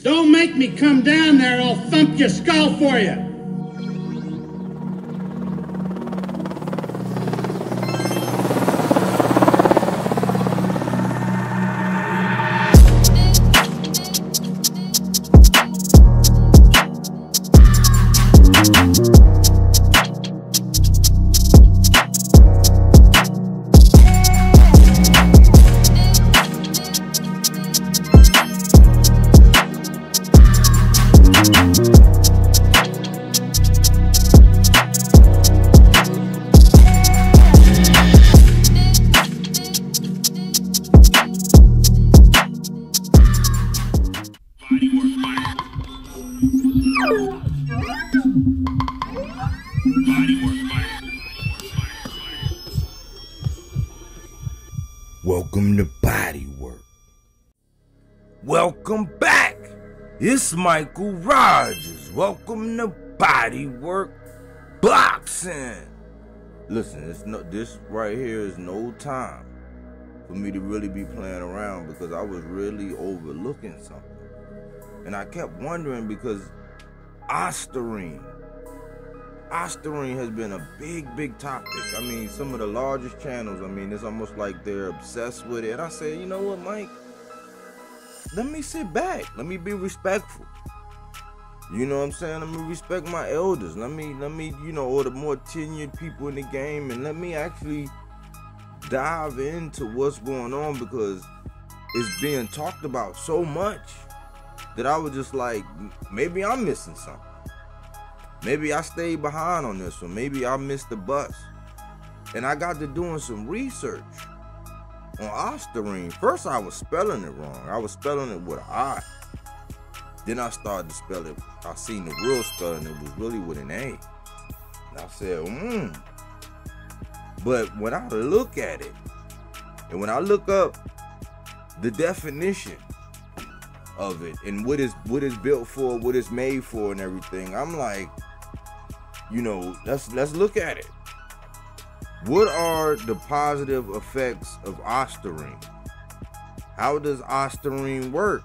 Don't make me come down there, I'll thump your skull for you. Welcome to BodyWork. Welcome back. It's Michael Rogers. Welcome to BodyWorkBoxing. Listen, this right here is no time for me to really be playing around because I was really overlooking something. And I kept wondering because Ostarine has been a big topic. I mean, some of the largest channels, I mean, it's almost like they're obsessed with it. And I said, you know what, Mike? Let me sit back. Let me be respectful. You know what I'm saying? Let me respect my elders. Let me, you know, or the more tenured people in the game, and let me actually dive into what's going on because it's being talked about so much that I was just like, maybe I'm missing something. Maybe I stayed behind on this one. Maybe I missed the bus. And I got to doing some research on Ostarine. First, I was spelling it wrong. I was spelling it with an I. Then I started to spell it. I seen the real spelling. It was really with an A. And I said, But when I look at it, and when I look up the definition of it and what it's built for, what it's made for and everything, I'm like, you know, let's look at it. What are the positive effects of Ostarine? How does Ostarine work?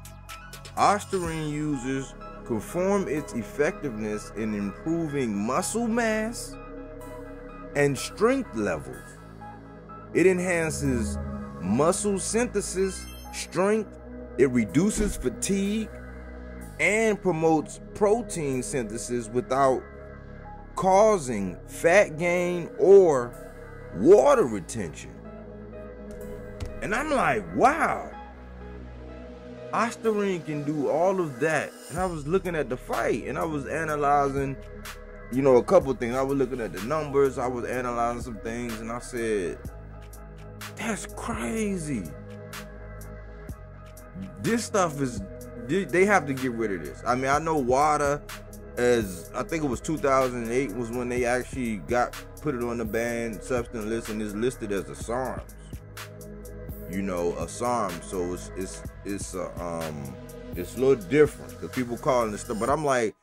Ostarine users confirm its effectiveness in improving muscle mass and strength levels. It enhances muscle synthesis, strength, it reduces fatigue, and promotes protein synthesis without causing fat gain or water retention. And I'm like, wow, Ostarine can do all of that. And I was looking at the fight and I was analyzing, you know, a couple things. I was looking at the numbers, I was analyzing some things, and I said, that's crazy. This stuff is, they have to get rid of this. I mean, I know WADA, as I think it was 2008 was when they actually put it on the banned substance list, and it's listed as a SARMS. You know, a SARMS. So it's a little different because people calling this stuff. But I'm like,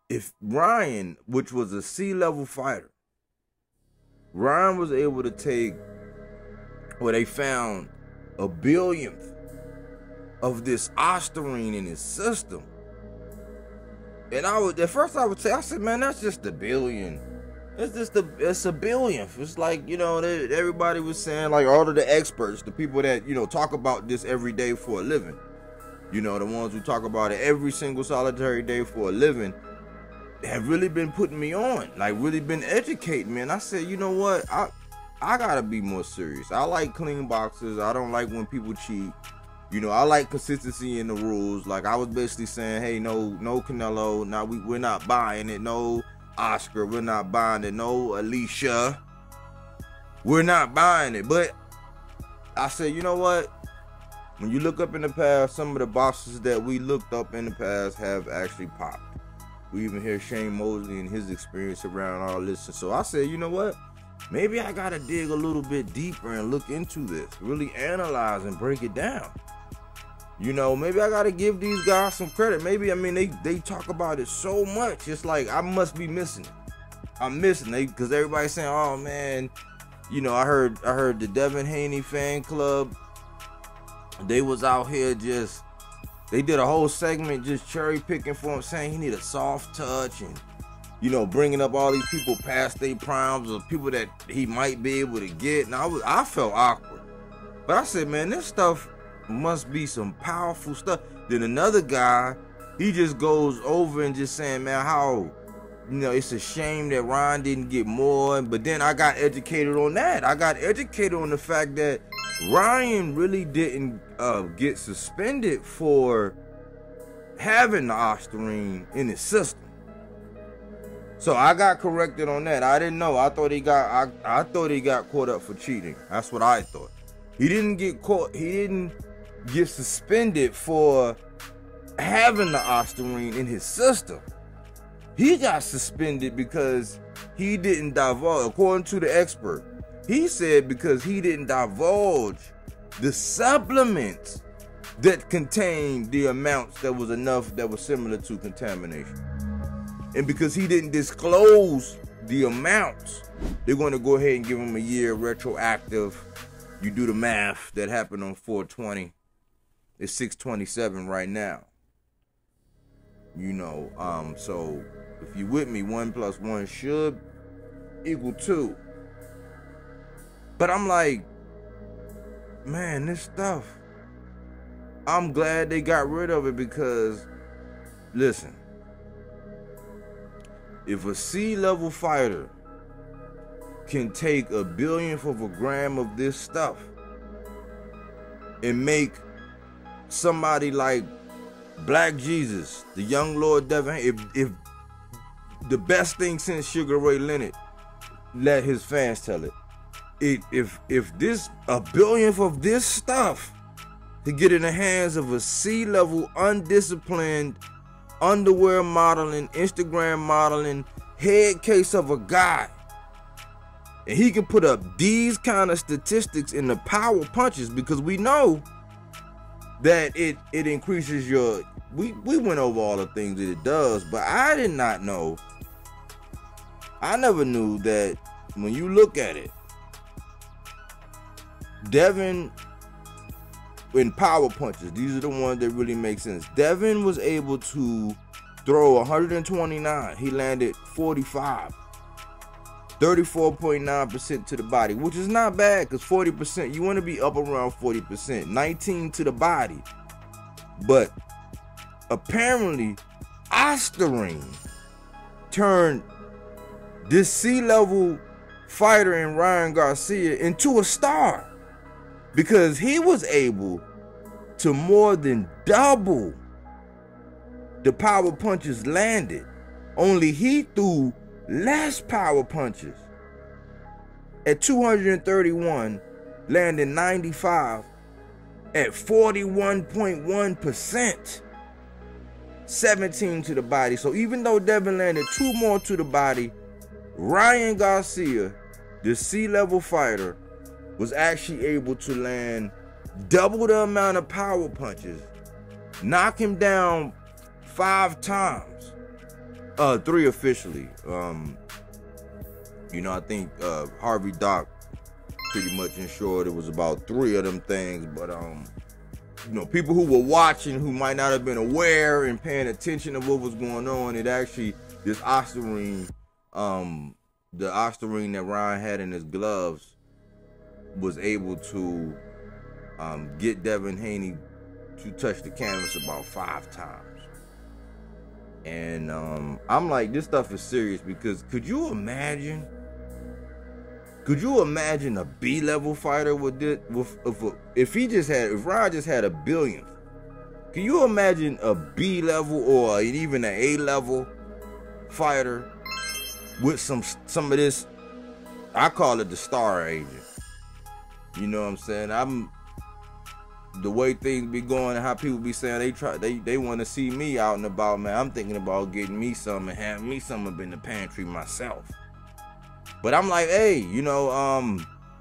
if Ryan, which was a C-level fighter, Ryan was able to take where they found a billionth of this Ostarine in his system. And at first I said, man, that's just a billion. It's a billionth. It's like, you know, everybody was saying, like all of the experts, the people that, you know, talk about this every day for a living, you know, the ones who talk about it every single solitary day for a living, have really been putting me on, like really been educating me. And I said, you know what, I gotta be more serious. I like clean boxes. I don't like when people cheat. You know, I like consistency in the rules. Like I was basically saying, hey, no Canelo, now we're not buying it. No Oscar, we're not buying it. No Alicia, we're not buying it. But I said, you know what? When you look up in the past, some of the boxes that we looked up in the past have actually popped. We even hear Shane Mosley and his experience around all this. And so I said, you know what? Maybe I gotta dig a little bit deeper and look into this, really analyze and break it down. You know, maybe I gotta give these guys some credit. Maybe, I mean, they talk about it so much. It's like I must be missing it. I'm missing it because everybody's saying, "Oh man, you know, I heard the Devin Haney fan club. They was out here just They did a whole segment just cherry picking for him, saying he need a soft touch and, you know, bringing up all these people past their primes or people that he might be able to get. And I felt awkward. But I said, man, this stuff must be some powerful stuff. Then another guy, he just goes over and just saying, man, how, you know, it's a shame that Ryan didn't get more. But then I got educated on that. I got educated on the fact that Ryan really didn't get suspended for having the Ostarine in his system. So I got corrected on that. I didn't know. I thought he got I thought he got caught up for cheating. That's what I thought. He didn't get caught. He didn't get suspended for having the Ostarine in his system. He got suspended because he didn't divulge, according to the expert. He said because he didn't divulge the supplements that contained the amounts that was enough that was similar to contamination. And because he didn't disclose the amounts, they're going to go ahead and give him a year retroactive. You do the math, that happened on 4/20. It's 6/27 right now. You know, so if you with me, 1 + 1 should equal 2. But I'm like, man, this stuff, I'm glad they got rid of it because, listen, if a C-level fighter can take 1/1000th of a gram of this stuff and make somebody like Black Jesus, the young Lord Devin Haney, if the best thing since Sugar Ray Leonard, let his fans tell it, if this 1/1000th of this stuff to get in the hands of a C-level undisciplined underwear modeling, Instagram modeling, head case of a guy, and he can put up these kind of statistics in the power punches, because we know that it increases your, we went over all the things that it does, but I did not know, I never knew that when you look at it, Devin, in power punches, these are the ones that really make sense. Devin was able to throw 129. He landed 45. 34.9% to the body, which is not bad, because 40%, you want to be up around 40%. 19 to the body. But apparently, Ostarine turned this C-level fighter in Ryan Garcia into a star, because he was able to more than double the power punches landed. Only he threw less power punches. At 231, landing 95 at 41.1%. 17 to the body. So even though Devin landed 2 more to the body, Ryan Garcia, the C-level fighter, was actually able to land double the amount of power punches, knock him down 5 times, 3 officially. You know, I think Harvey Doc pretty much ensured it was about 3 of them things, but you know, people who were watching who might not have been aware and paying attention to what was going on, it actually, this Ostarine, the Ostarine that Ryan had in his gloves, was able to get Devin Haney to touch the canvas about 5 times. And I'm like, this stuff is serious, because could you imagine a B-level fighter with this, if Ryan just had 1/1000th? Can you imagine a B-level or even an A-level fighter with some of this? I call it the star agent. You know what I'm saying? The way things be going and how people be saying they want to see me out and about, man. I'm thinking about getting me some and having me some up in the pantry myself. But I'm like, hey, you know,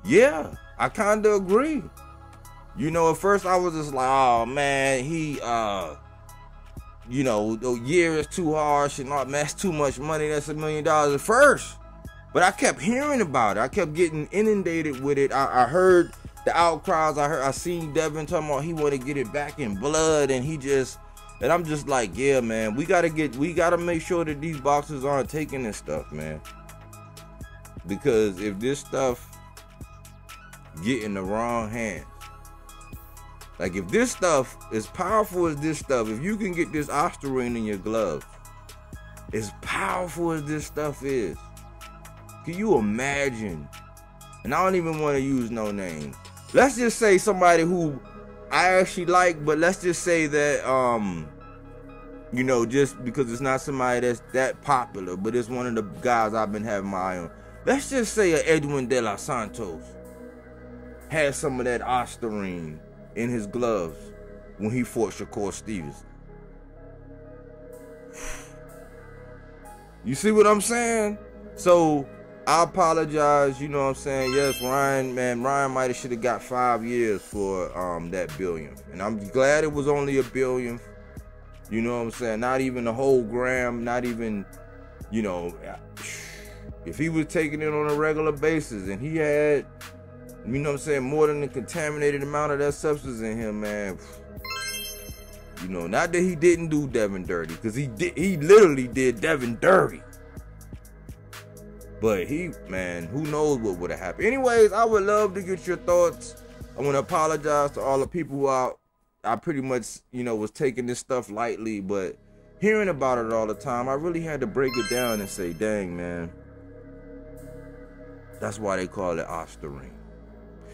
yeah, I kind of agree. You know, at first I was just like, oh man, he, you know, the year is too harsh and all, man, that's too much money. That's $1 million at first. But I kept hearing about it. I kept getting inundated with it. I heard the outcries I seen Devin talking about he want to get it back in blood, and and I'm just like, yeah, man, we gotta make sure that these boxers aren't taking this stuff, man. Because if this stuff get in the wrong hands, like if this stuff, as powerful as this stuff, if you can get this Ostarine in your gloves, as powerful as this stuff is, can you imagine? And I don't even want to use no names. Let's just say somebody who I actually like, but let's just say that, you know, just because it's not somebody that's that popular, but it's one of the guys I've been having my eye on. Let's just say a Edwin De Los Santos had some of that Ostarine in his gloves when he fought Shakur Stevenson. You see what I'm saying? So I apologize, you know what I'm saying? Yes, Ryan might have should have got 5 years for that billionth. And I'm glad it was only a billionth. You know what I'm saying? Not even a whole gram, not even, you know, if he was taking it on a regular basis and he had, you know what I'm saying, more than the contaminated amount of that substance in him, man. You know, not that he didn't do Devin dirty, because he literally did Devin dirty. But man, who knows what would have happened. Anyways, I would love to get your thoughts. I want to apologize to all the people who I pretty much, you know, was taking this stuff lightly, but hearing about it all the time, I really had to break it down and say, dang, man, that's why they call it Ostarine.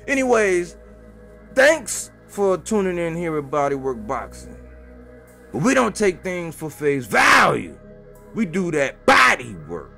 Anyways, thanks for tuning in here at Bodywork Boxing. But we don't take things for face value. We do that body work.